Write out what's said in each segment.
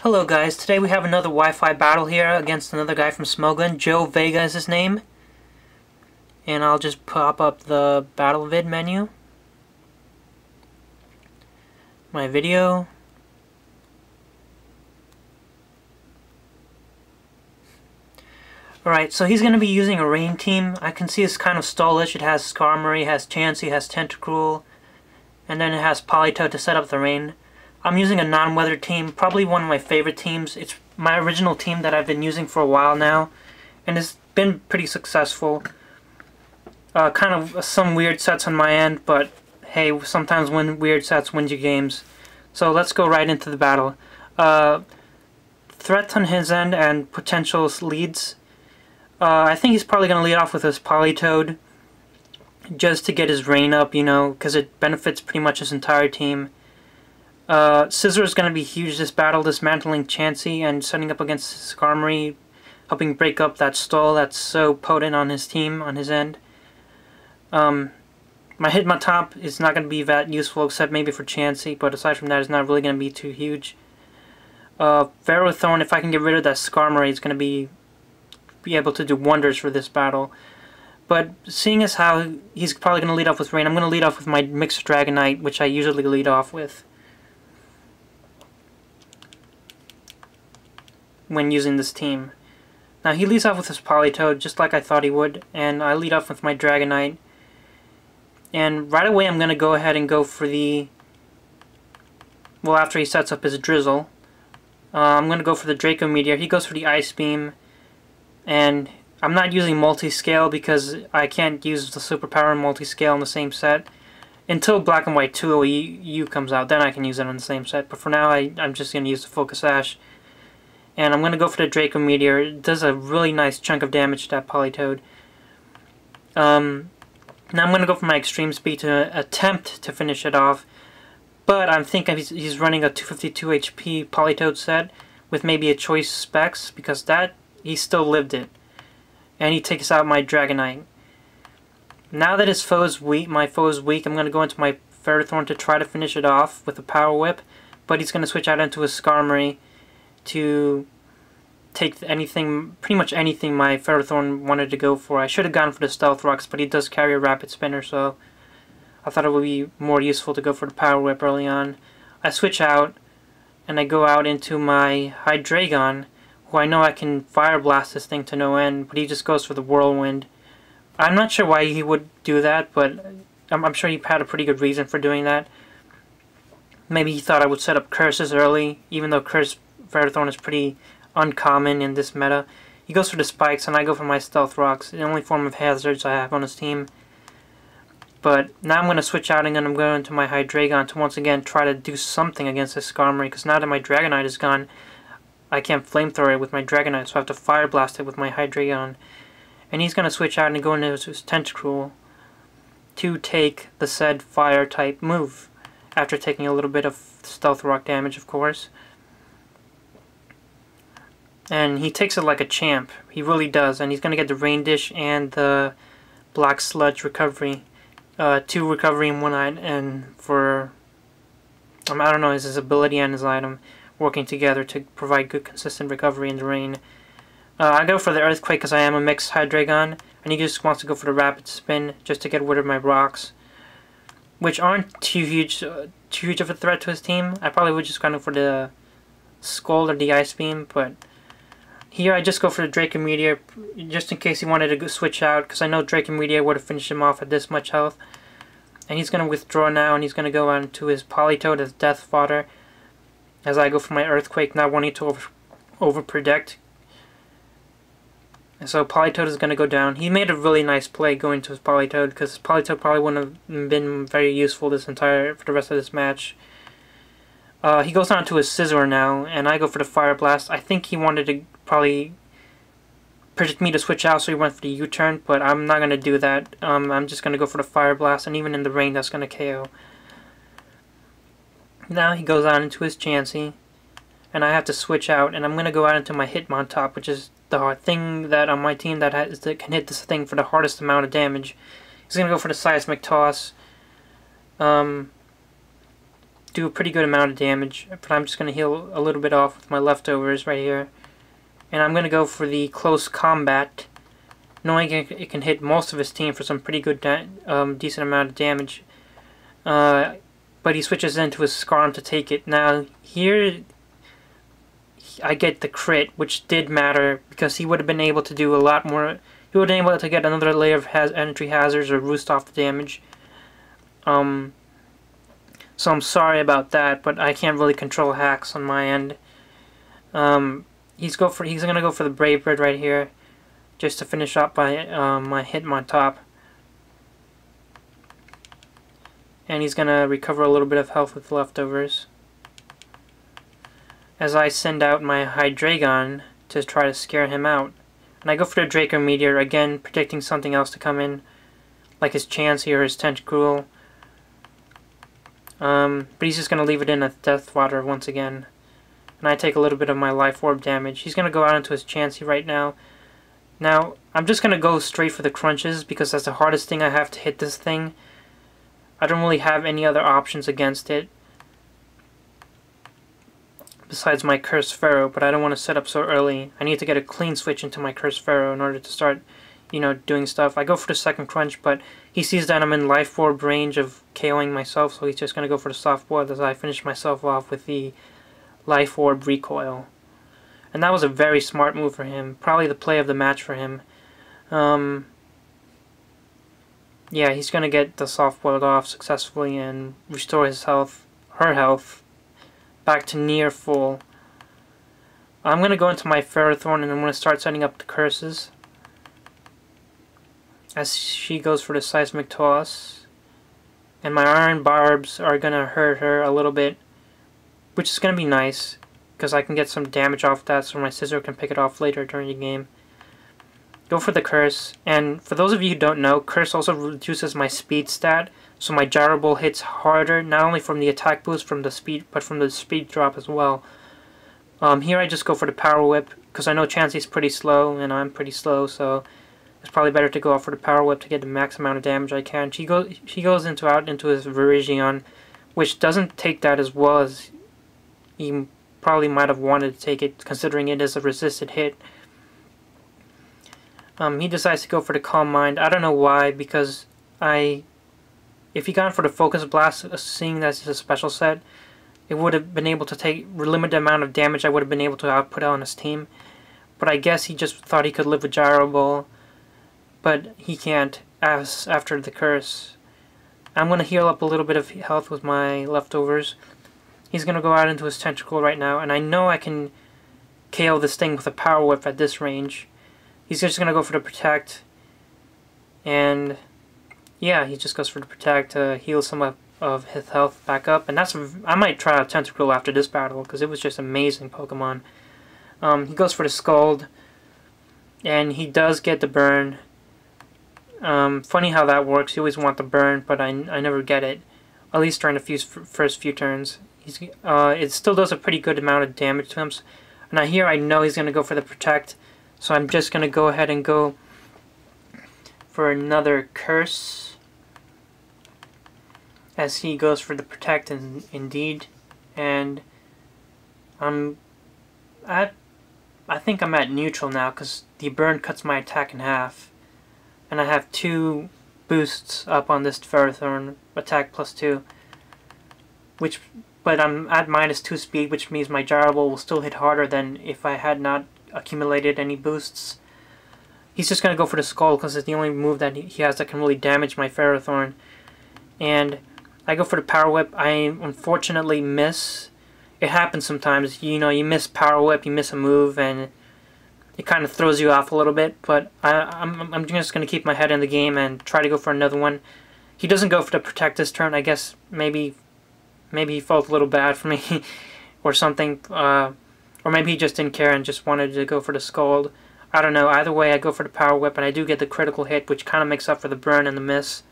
Hello guys, today we have another Wi-Fi battle here against another guy from Smogon. JoeVega is his name. And I'll just pop up the battle vid menu. My video. Alright, so he's going to be using a rain team. I can see it's kind of stallish. It has Skarmory, has Chansey, has Tentacruel, and then it has Politoed to set up the rain. I'm using a non-weather team, probably one of my favorite teams. It's my original team that I've been using for a while now, and it's been pretty successful. Kind of some weird sets on my end, but hey, sometimes weird sets wins you games. So let's go right into the battle. Threats on his end and potential leads. I think he's probably going to lead off with his Politoed, just to get his rain up, you know, because it benefits pretty much his entire team. Scizor is going to be huge this battle, dismantling Chansey and setting up against Skarmory, helping break up that stall that's so potent on his team, on his end. My Hitmontop is not going to be that useful except maybe for Chansey, but aside from that it's not really going to be too huge. Ferrothorn, if I can get rid of that Skarmory, is going to be able to do wonders for this battle. But seeing as how he's probably going to lead off with rain, I'm going to lead off with my Mixed Dragonite, which I usually lead off with when using this team. Now he leads off with his Politoed, just like I thought he would, and I lead off with my Dragonite. And right away I'm going to go ahead and go for the... well, after he sets up his Drizzle, I'm going to go for the Draco Meteor. He goes for the Ice Beam, and I'm not using Multi-Scale because I can't use the Superpower and Multi-Scale in the same set. Until Black and White 2OU comes out, then I can use it on the same set. But for now, I'm just going to use the Focus Sash. And I'm going to go for the Draco Meteor. It does a really nice chunk of damage to that Politoed. Now I'm going to go for my Extreme Speed to attempt to finish it off. But I'm thinking he's running a 252 HP Politoed set with maybe a Choice Specs, because that, he still lived it. And he takes out my Dragonite. Now that his foe is weak, my foe is weak, I'm going to go into my Ferrothorn to try to finish it off with a Power Whip. But he's going to switch out into his Skarmory to take anything, pretty much anything my Ferrothorn wanted to go for. I should have gone for the Stealth Rocks, but he does carry a Rapid Spinner, so I thought it would be more useful to go for the Power Whip early on. I switch out, and I go out into my Hydreigon, who I know I can Fire Blast this thing to no end, but he just goes for the Whirlwind. I'm not sure why he would do that, but I'm sure he had a pretty good reason for doing that. Maybe he thought I would set up Curses early, even though Curse Ferrothorn is pretty uncommon in this meta. He goes for the Spikes, and I go for my Stealth Rocks, the only form of hazards I have on his team. But now I'm going to switch out, and then I'm going into my Hydreigon to once again try to do something against this Skarmory, because now that my Dragonite is gone, I can't Flamethrower it with my Dragonite, so I have to Fire Blast it with my Hydreigon. And he's going to switch out and go into his Tentacruel to take the said Fire type move, after taking a little bit of Stealth Rock damage, of course. And he takes it like a champ. He really does. And he's going to get the Rain Dish and the Black Sludge recovery. 2 recovery in one item. And for, I don't know, his ability and his item working together to provide good consistent recovery in the rain. I go for the Earthquake because I am a mixed Hydreigon. And he just wants to go for the Rapid Spin just to get rid of my rocks, which aren't too huge of a threat to his team. I probably would just go for the Scald or the Ice Beam, but here I just go for the Draco Meteor, just in case he wanted to go switch out, because I know Draco Meteor would have finished him off at this much health. And he's going to withdraw now, and he's going to go on to his Politoed as Death Fodder, as I go for my Earthquake, not wanting to overprotect. And so Politoed is going to go down. He made a really nice play going to his Politoed, because Politoed probably wouldn't have been very useful for the rest of this match. He goes on to his Scizor now, and I go for the Fire Blast. I think he wanted to probably predict me to switch out, so he went for the U-turn, but I'm not going to do that. I'm just going to go for the Fire Blast, and even in the rain, that's going to KO. Now he goes on into his Chansey, and I have to switch out, and I'm going to go out into my Hitmontop, which is the thing that on my team that can hit this thing for the hardest amount of damage. He's going to go for the Seismic Toss. do a pretty good amount of damage, but I'm just going to heal a little bit off with my leftovers right here. And I'm going to go for the close combat, knowing it can hit most of his team for some pretty good, decent amount of damage. But he switches into his Scarm to take it. Now, here I get the crit, which did matter, because he would have been able to do a lot more. He would have been able to get another layer of entry hazards or roost off the damage. So I'm sorry about that, but I can't really control hacks on my end. He's gonna go for the Brave Bird right here, just to finish up my hit on top. And he's gonna recover a little bit of health with leftovers. As I send out my Hydreigon to try to scare him out. And I go for the Draco Meteor, again predicting something else to come in, like his Chansey or his Tentacruel. But he's just gonna leave it in at Death Water once again. And I take a little bit of my Life Orb damage. He's gonna go out into his Chansey right now. Now, I'm just gonna go straight for the crunches because that's the hardest thing I have to hit this thing. I don't really have any other options against it besides my Cursed Pharaoh, but I don't want to set up so early. I need to get a clean switch into my Cursed Pharaoh in order to start, doing stuff. I go for the second crunch, but he sees that I'm in Life Orb range of KOing myself, so he's just going to go for the Soft Boiled as I finish myself off with the Life Orb Recoil. And that was a very smart move for him. Probably the play of the match for him. Yeah, he's going to get the Soft Boiled off successfully and restore his health, her health, back to near full. I'm going to go into my Ferrothorn and I'm going to start setting up the curses. As she goes for the Seismic Toss. And my Iron Barbs are going to hurt her a little bit, which is going to be nice, because I can get some damage off that so my Scizor can pick it off later during the game. Go for the Curse, and for those of you who don't know, Curse also reduces my speed stat, so my Gyro Ball hits harder, not only from the attack boost from the speed, but from the speed drop as well. Here I just go for the Power Whip, because I know Chansey's pretty slow, and I'm pretty slow, so it's probably better to go out for the Power Whip to get the max amount of damage I can. She goes out into his Virizion, which doesn't take that as well as he probably might have wanted to take it, considering it is a resisted hit. He decides to go for the Calm Mind. I don't know why, because if he gone for the Focus Blast, seeing that it's a special set, it would have been able to take a limited amount of damage I would have been able to output on his team. But I guess he just thought he could live with Gyro Ball, but he can't after the Curse. I'm going to heal up a little bit of health with my leftovers. He's going to go out into his Tentacruel right now, and I know I can KO this thing with a Power Whip at this range. He's just going to go for the Protect, and yeah, he just goes for the Protect to heal some of his health back up, and I might try out Tentacruel after this battle, because it was just amazing Pokemon. He goes for the Scald, and he does get the burn. Funny how that works, you always want the burn, but I never get it, at least during the first few turns. It still does a pretty good amount of damage to him. Now here I know he's going to go for the Protect, so I'm just going to go ahead and go for another Curse as he goes for the Protect indeed. And I think I'm at neutral now because the burn cuts my attack in half. And I have 2 boosts up on this Ferrothorn, attack +2. But I'm at -2 speed, which means my Gyro Ball will still hit harder than if I had not accumulated any boosts. He's just going to go for the Skull because it's the only move that he has that can really damage my Ferrothorn. And I go for the Power Whip. I unfortunately miss. It happens sometimes. You miss Power Whip, you miss a move, and it kind of throws you off a little bit. But I'm just going to keep my head in the game and try to go for another one. He doesn't go for the Protect this turn. I guess maybe he felt a little bad for me or something. Or maybe he just didn't care and just wanted to go for the Scald. I don't know. Either way, I go for the Power Whip, and I do get the critical hit, which kind of makes up for the burn and the miss.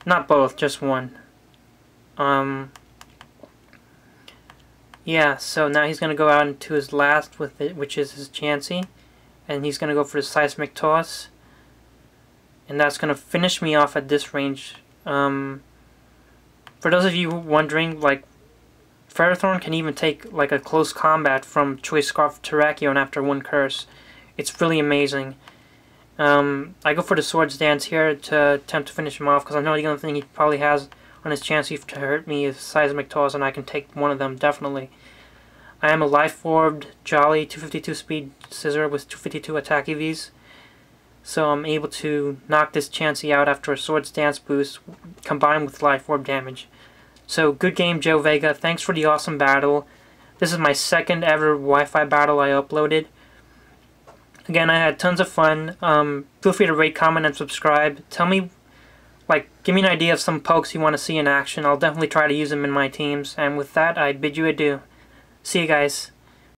Not both, just one. Yeah, so now he's going to go out into his last with it, which is his Chansey. And he's going to go for the Seismic Toss. And that's going to finish me off at this range. For those of you wondering, like, Ferrothorn can even take like a close combat from Choice Scarf Terrakion after one curse. It's really amazing. I go for the Swords Dance here to attempt to finish him off, because I know the only thing he probably has on his chance to hurt me is Seismic Toss, and I can take one of them, definitely. I am a Life Orbed, Jolly, 252 speed Scizor with 252 attack EVs, so I'm able to knock this Chansey out after a Swords Dance boost combined with Life Orb damage. So good game, JoeVega. Thanks for the awesome battle. This is my second ever Wi-Fi battle I uploaded. Again, I had tons of fun. Feel free to rate, comment, and subscribe. Tell me, like, give me an idea of some pokes you want to see in action. I'll definitely try to use them in my teams. And with that, I bid you adieu. See you guys.